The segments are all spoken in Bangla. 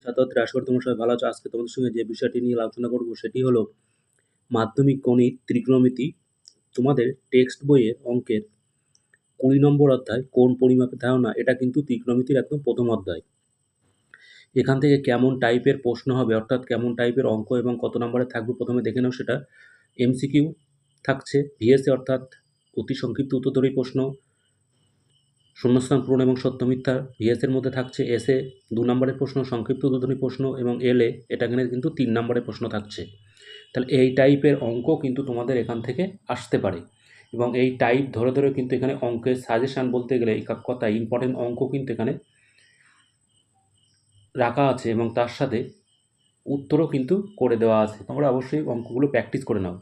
ছাত্রছাত্রীরা আশা করি তোমরা সবাই ভালো আছো। আজকে তোমাদের সঙ্গে যে বিষয়টি নিয়ে আলোচনা করব সেটি হলো মাধ্যমিক গণিত ত্রিকোণমিতি। তোমাদের টেক্সট বইয়ের অঙ্কের 20 নম্বর অধ্যায় কোণ পরিমাপের ধারণা, এটা কিন্তু ত্রিকোণমিতির একদম প্রথম অধ্যায়। এখান থেকে কেমন টাইপের প্রশ্ন হবে, অর্থাৎ কেমন টাইপের অঙ্ক এবং কত নম্বরে থাকবে প্রথমে দেখে নাও। সেটা এমসিকিউ থাকছে, ভিএসএ অর্থাৎ অতি সংক্ষিপ্ত উত্তরধর্মী প্রশ্ন, শূন্যস্থান পূরণ এবং সত্য মিথ্যা ভিএসের মধ্যে থাকছে, এসে 2 নম্বরের প্রশ্ন, সংক্ষিপ্ত উদ্বোধনী প্রশ্ন, এবং এলএ এটা এখানে কিন্তু 3 নম্বরের প্রশ্ন থাকছে। তাহলে এই টাইপের অঙ্ক কিন্তু তোমাদের এখান থেকে আসতে পারে, এবং এই টাইপ ধরে ধরে কিন্তু এখানে অঙ্কের সাজেশান বলতে গেলে এক কথা ইম্পর্টেন্ট অঙ্ক কিন্তু এখানে রাখা আছে, এবং তার সাথে উত্তরও কিন্তু করে দেওয়া আছে। তোমরা অবশ্যই অঙ্কগুলো প্র্যাকটিস করে নাও।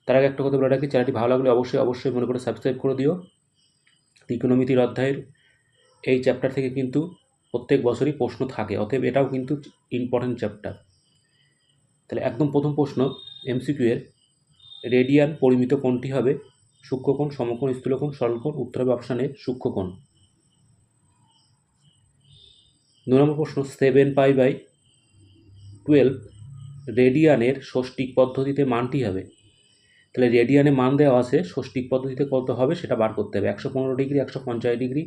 তার আগে একটা কথা বলে রাখি, চ্যানেলটি ভালো লাগলে অবশ্যই মনে করে সাবস্ক্রাইব করে দিও। ত্রিকোণমিতির অধ্যায়ের এই চ্যাপ্টার থেকে কিন্তু প্রত্যেক বছরই প্রশ্ন থাকে, অতএব এটাও কিন্তু ইম্পর্টেন্ট চ্যাপ্টার। তাহলে একদম প্রথম প্রশ্ন এমসিকিউ এর, রেডিয়ান পরিমিত কোণটি হবে সূক্ষ্মকোণ, সমকোণ, স্থূলকোণ, সরলকোণ। উত্তর হবে অপশান এ সূক্ষ্মকোণ। 2 নম্বর প্রশ্ন 7π/12 রেডিয়ানের ষষ্ঠিক পদ্ধতিতে মানটি হবে। তাহলে রেডিয়ানে মান দেওয়া আছে, ষষ্ঠিক পদ্ধতিতে কত হবে সেটা বার করতে হবে। 115 ডিগ্রি, 150 ডিগ্রি,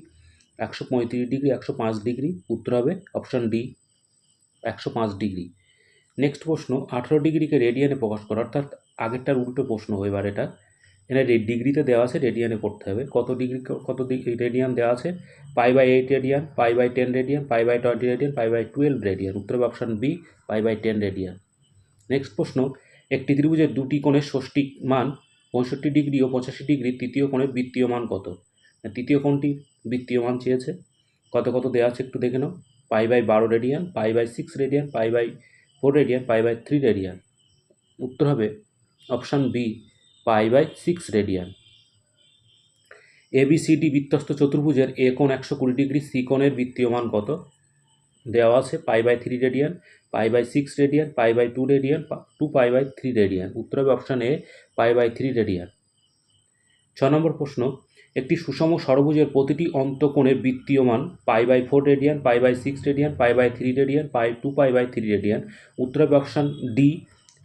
135 ডিগ্রি, 105 ডিগ্রি। উত্তর হবে অপশান ডি 105 ডিগ্রি। নেক্সট প্রশ্ন 18 ডিগ্রিকে রেডিয়ানে প্রকাশ করা, অর্থাৎ আগেরটার উল্টো প্রশ্ন। এবার এটা এখানে ডিগ্রিতে দেওয়া আছে, রেডিয়ানে করতে হবে। কত ডিগ্রি রেডিয়ান দেওয়া আছে? π/8 রেডিয়ান, π/10 রেডিয়ান, π/20 রেডিয়ান, π/12 রেডিয়ান। উত্তর হবে অপশান বি π/10 রেডিয়ান। নেক্সট প্রশ্ন, একটি ত্রিভুজের দুটি কোণের ষষ্ঠিক মান 65 ডিগ্রি ও 85 ডিগ্রি, তৃতীয় কোণের বৃত্তীয় মান কত? তৃতীয় কোণটির বৃত্তীয় মান চেয়েছে। কত কত দেওয়া আছে একটু দেখে নাও। π/12 রেডিয়ান, π/6 রেডিয়ান, π/4 রেডিয়ান, π/3 রেডিয়ান। উত্তর হবে অপশান বি π/6 রেডিয়ান। ABCD বৃত্তস্থ চতুর্ভুজের এ কোণ 120 ডিগ্রি, সি কোণের বৃত্তীয় মান কত? দেওয়া আছে π/3 রেডিয়ান, π/6 রেডিয়ান, π/2 রেডিয়ান, 2π/3 রেডিয়ান। উত্তর হবে অপশান এ π/3 রেডিয়ান। 6 নম্বর প্রশ্ন, একটি সুষম ষড়ভুজের প্রতিটি অন্তঃকোণের বৃত্তীয় মান π/4 রেডিয়ান, π/6 রেডিয়ান, π/3 রেডিয়ান, 2π/3 রেডিয়ান। উত্তর হবে অপশান ডি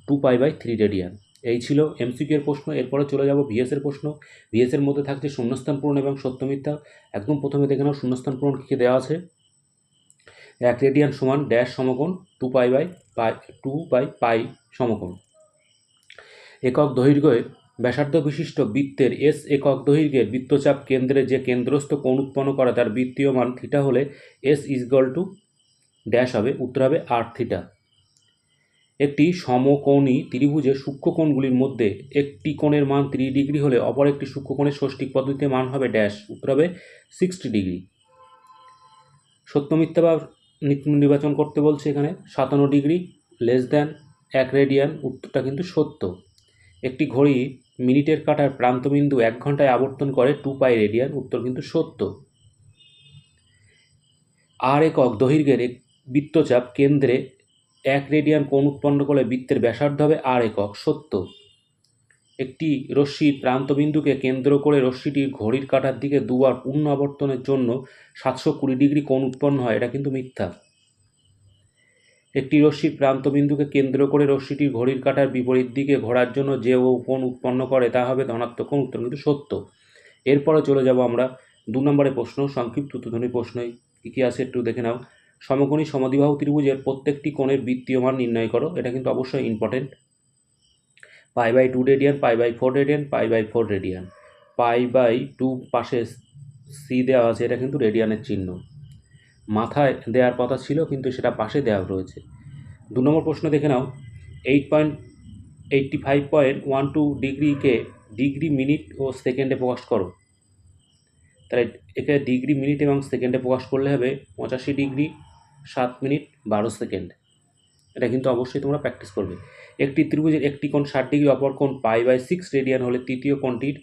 2π/3 রেডিয়ান। এই ছিল এমসিকিউ এর প্রশ্ন। এরপরে চলে যাব ভিএস এর প্রশ্ন। ভিএস এর মধ্যে থাকছে শূন্যস্থান পূরণ এবং সত্য মিথ্যা। একদম প্রথমে দেখে নাও শূন্যস্থান পূরণ কী দেওয়া আছে। 1 রেডিয়ান সমান ড্যাশ সমকোণ, 2π সমকোণ। একক দৈর্ঘ্যের ব্যাসার্ধ বিশিষ্ট বৃত্তের এস একক দৈর্ঘ্যের বৃত্তচাপ কেন্দ্রে যে কেন্দ্রস্থ কোণ উৎপন্ন করা তার বৃত্তীয় মান থিটা হলে এস = ড্যাশ হবে। উত্তর হবে r থিটা। একটি সমকোণী ত্রিভুজের সূক্ষ্মকোণগুলির মধ্যে একটি কোণের মান 30 ডিগ্রি হলে অপর একটি সূক্ষ্মকোণের ষষ্ঠিক পদ্ধতিতে মান হবে ড্যাশ। উত্তর হবে 60 ডিগ্রি। সত্য মিথ্যা বা নির্বাচন করতে বলছে এখানে। 57 ডিগ্রি লেস দ্যান 1 রেডিয়ান, উত্তরটা কিন্তু সত্য। একটি ঘড়ি মিনিটের কাঁটার প্রান্তবিন্দু 1 ঘন্টায় আবর্তন করে 2π রেডিয়ান, উত্তর কিন্তু সত্য। আর একক দৈর্ঘ্যের বৃত্তচাপ কেন্দ্রে 1 রেডিয়ান কোণ উৎপন্ন করলে বৃত্তের ব্যাসার্ধ হবে r একক, সত্য। একটি রশ্মির প্রান্তবিন্দুকে কেন্দ্র করে রশ্মিটির ঘড়ির কাঁটার দিকে দুবার পূর্ণ আবর্তনের জন্য 720 ডিগ্রি কোণ উৎপন্ন হয়, এটা কিন্তু মিথ্যা। একটি রশ্মির প্রান্তবিন্দুকে কেন্দ্র করে রশ্মিটির ঘড়ির কাঁটার বিপরীত দিকে ঘোরার জন্য যে কোণ উৎপন্ন করে তা হবে ধনাত্মক কোণ, উত্তর কিন্তু সত্য। এরপরে চলে যাব আমরা 2 নম্বরের প্রশ্ন, সংক্ষিপ্ত উত্তরধ্বনি প্রশ্ন। কী আছে একটু দেখে নাও। সমকোণী সমদ্বিবাহু ত্রিভুজের প্রত্যেকটি কোণের বৃত্তীয় মান নির্ণয় করো। এটা কিন্তু অবশ্যই ইম্পর্টেন্ট। π/2 radian, π/4 radian, π/4 radian. π/2 পাশে সি দেওয়া আছে, এটা কিন্তু রেডিয়ানের চিহ্ন। মাথায় দেওয়ার কথা ছিল কিন্তু সেটা পাশে দেওয়া রয়েছে। 2 নম্বর প্রশ্ন দেখে নাও। 85.12 ডিগ্রিকে ডিগ্রি, মিনিট ও সেকেন্ডে প্রকাশ করো। তাহলে এখানে ডিগ্রি, মিনিট এবং সেকেন্ডে প্রকাশ করলে হবে 85 ডিগ্রি 7 মিনিট 12 সেকেন্ড। এটা কিন্তু অবশ্যই তোমরা প্র্যাকটিস করবে। একটি ত্রিভুজের একটি কোণ 60 ডিগ্রি, অপর কোণ π/6 রেডিয়ান হলে তৃতীয় কোণটির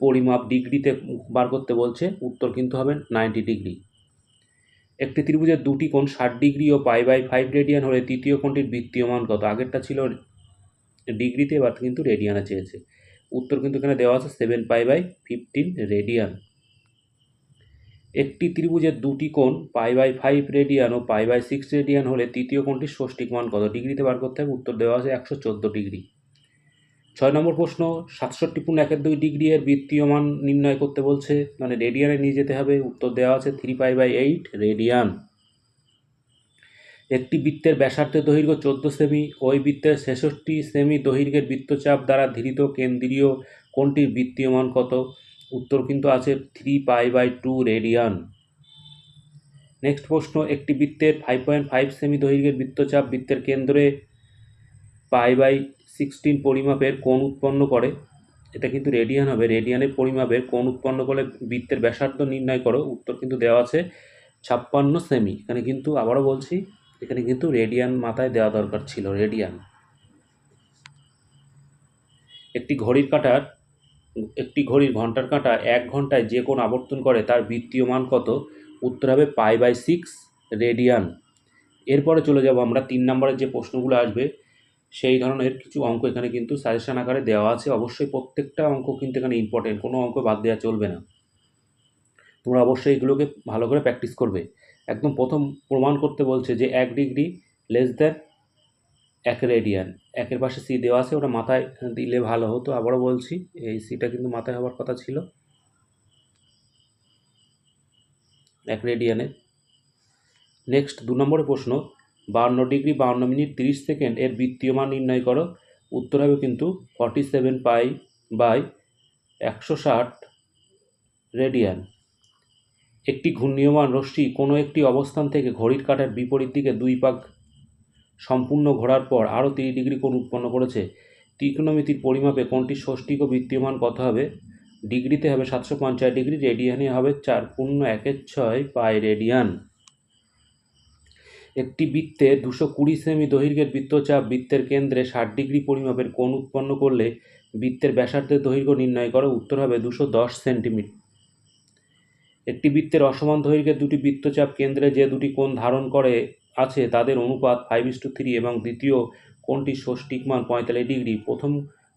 পরিমাপ ডিগ্রিতে বার করতে বলছে। উত্তর কিন্তু হবে 90 ডিগ্রি। একটি ত্রিভুজের দুটি কোণ 60 ডিগ্রি ও π/5 রেডিয়ান হলে তৃতীয় কোণটির বৃত্তীয় মান কত? আগেরটা ছিল ডিগ্রিতে, এবার কিন্তু রেডিয়ানে চেয়েছে। উত্তর কিন্তু এখানে দেওয়া আছে 7π/15 রেডিয়ান। একটি ত্রিভুজের দুটি কোণ π/5 রেডিয়ান ও π/6 রেডিয়ান হলে তৃতীয় কোণটির ষষ্ঠিক মান কত? ডিগ্রিতে বার করতে হবে। উত্তর দেওয়া আছে 114 ডিগ্রি। 6 নম্বর প্রশ্ন, 67.12 ডিগ্রি এর বৃত্তীয় মান নির্ণয় করতে বলছে, মানে রেডিয়ানে নিয়ে যেতে হবে। উত্তর দেওয়া আছে 3π/8 রেডিয়ান। একটি বৃত্তের ব্যাসার্ধের দৈর্ঘ্য 14 সেমি, ওই বৃত্তের 66 সেমি দৈর্ঘ্যের বৃত্তচাপ দ্বারা ধৃত কেন্দ্রীয় কোণটির বৃত্তীয় মান কত? উত্তর কিন্তু আছে 3π/2 রেডিয়ান। নেক্সট প্রশ্ন, একটি বৃত্তের 5.5 সেমি দৈর্ঘ্যের বৃত্তচাপ বৃত্তের কেন্দ্রে π/16 পরিমাপের কোণ উৎপন্ন করে। এটা কিন্তু রেডিয়ান হবে। রেডিয়ানের পরিমাপের কোণ উৎপন্ন করে বৃত্তের ব্যাসার্ধ নির্ণয় করো। উত্তর কিন্তু দেওয়া আছে 56 সেমি। এখানে কিন্তু আবারও বলছি, এখানে কিন্তু রেডিয়ান মাথায় দেওয়া দরকার ছিল, রেডিয়ান। একটি ঘড়ির ঘন্টার কাঁটা 1 ঘন্টায় যে কোণ আবর্তন করে তার বৃত্তীয় মান কত? উত্তর হবে π/6 রেডিয়ান। এরপরে চলে যাব আমরা 3 নম্বরের যে প্রশ্নগুলো আসবে সেই ধরনের কিছু অঙ্ক এখানে কিন্তু সাজেশন আকারে দেওয়া আছে। অবশ্যই প্রত্যেকটা অঙ্ক কিন্তু এখানে ইম্পর্টেন্ট, কোনো অঙ্ক বাদ দেওয়া চলবে না। তোমরা অবশ্যই এগুলোকে ভালো করে প্র্যাকটিস করবে। একদম প্রথম প্রমাণ করতে বলছে যে 1 ডিগ্রি লেস দ্যান 1 রেডিয়ান। 1-এর পাশে সি দেওয়া আছে, ওটা মাথায় দিলে ভালো হতো। আবারও বলছি, এই সিটা কিন্তু মাথায় হওয়ার কথা ছিল 1 রেডিয়ানে। নেক্সট 2 নম্বরের প্রশ্ন, 52 ডিগ্রি 52 মিনিট 30 সেকেন্ড এর বৃত্তীয় মান নির্ণয় করো। উত্তর হবে কিন্তু 47π/160 রেডিয়ান। একটি ঘূর্ণীয়মান রশ্মি কোনো একটি অবস্থান থেকে ঘড়ির কাঁটার বিপরীত দিকে 2 পাক সম্পূর্ণ ঘোরার পর আরও 30 ডিগ্রি কোণ উৎপন্ন করেছে। ত্রিকোণমিতির পরিমাপে কোণটির ষষ্ঠিক ও বৃত্তীয় মান কত হবে? ডিগ্রিতে হবে 750 ডিগ্রি, রেডিয়ানে হবে 4×1/6 পাই রেডিয়ান। একটি বৃত্তে 220 সেমি দৈর্ঘ্যের বৃত্তচাপ বৃত্তের কেন্দ্রে 60 ডিগ্রি পরিমাপের কোণ উৎপন্ন করলে বৃত্তের ব্যাসার্ধের দৈর্ঘ্য নির্ণয় করো। উত্তর হবে 210 সেন্টিমিটার। একটি বৃত্তের অসমান দৈর্ঘ্যের দুটি বৃত্তচাপ কেন্দ্রে যে দুটি কোণ ধারণ করে আছে তাদের অনুপাত 5:3 এবং দ্বিতীয় কোণটির ষষ্ঠিক মান 45 ডিগ্রি। প্রথম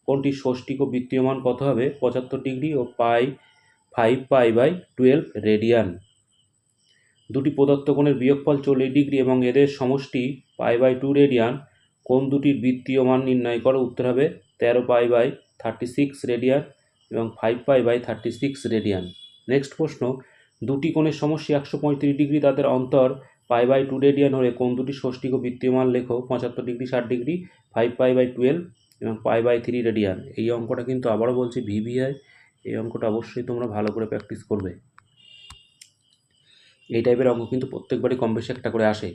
কোণটির ষষ্ঠিক ও বৃত্তীয় মান কত হবে? 75 ডিগ্রি ও 5π/12 রেডিয়ান। দুটি প্রদত্ত কোণের বিয়োগফল 40 ডিগ্রি এবং এদের সমষ্টি π/2 রেডিয়ান। কোণ দুটির বৃত্তীয় মান নির্ণয় করো। উত্তর হবে 13π/36 রেডিয়ান এবং 5π/36 রেডিয়ান। নেক্সট প্রশ্ন, দুটি কোণের সমষ্টি 135 ডিগ্রি, তাদের অন্তর π/2 রেডিয়ান হলে কোণ দুটির ষষ্ঠিক ও বৃত্তীয় মান লেখো। 75 ডিগ্রি, 60 ডিগ্রি, 5π/12 এবং π/3 রেডিয়ান। এই অঙ্কটা কিন্তু আবারও বলছি VBI। এই অঙ্কটা অবশ্যই তোমরা ভালো করে প্র্যাকটিস করবে। এই টাইপের অঙ্ক কিন্তু প্রত্যেকবারই কম বেশি একটা করে আসে।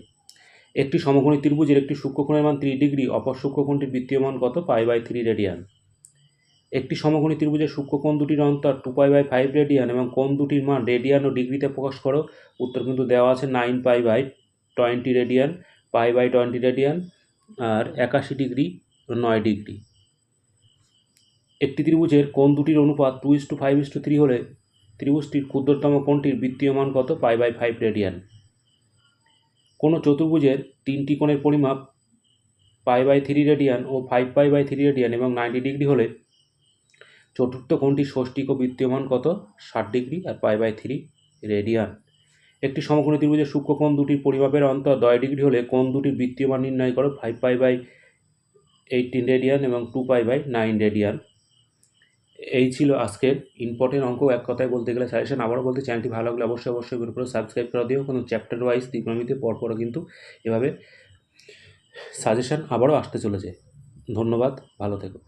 একটি সমকোণী ত্রিভুজের একটি সূক্ষ্মকোণের মান 30 ডিগ্রি, অপর সূক্ষ্মকোণটির বৃত্তীয় মান কত? π/3 রেডিয়ান। একটি সমকোণী ত্রিভুজের সূক্ষ্মকোণ দুটির অন্তর 2π/5 রেডিয়ান এবং কোণ দুটির মান রেডিয়ান ও ডিগ্রিতে প্রকাশ করো। উত্তর কিন্তু দেওয়া আছে 9π/20 রেডিয়ান, π/20 রেডিয়ান আর 81 ডিগ্রি 9 ডিগ্রি। একটি ত্রিভুজের কোণ দুটির অনুপাত 2:5:3 হলে ত্রিভুজটির ক্ষুদ্রতম কোণটির বৃত্তীয় মান কত? π/5 রেডিয়ান। কোনো চতুর্ভুজের তিনটি কোণের পরিমাপ π/3 রেডিয়ান ও 5π/3 রেডিয়ান এবং 90 ডিগ্রি হলে চতুর্থ কোণটির ষষ্ঠিক ও বৃত্তীয় মান কত? 60 ডিগ্রি আর π/3 রেডিয়ান। একটি সমকোণী ত্রিভুজের সূক্ষ্মকোণ দুটির পরিমাপের অন্তর 10 ডিগ্রি হলে কোণ দুটির বৃত্তীয় মান নির্ণয় করো। 5π/18 রেডিয়ান এবং 2π/9 রেডিয়ান। এই ছিল আজকের ইম্পর্টেন্ট অঙ্ক। এক কথায় বলতে গেলে সাজেশন। আবারও বলতে, চ্যানেলটি ভালো লাগলে অবশ্যই করে সাবস্ক্রাইব করে দিও। কোনো চ্যাপ্টার ওয়াইজ ত্রিকোণমিতি পরপরও কিন্তু এভাবে সাজেশন আবারও আসতে চলেছে। ধন্যবাদ, ভালো থেকো।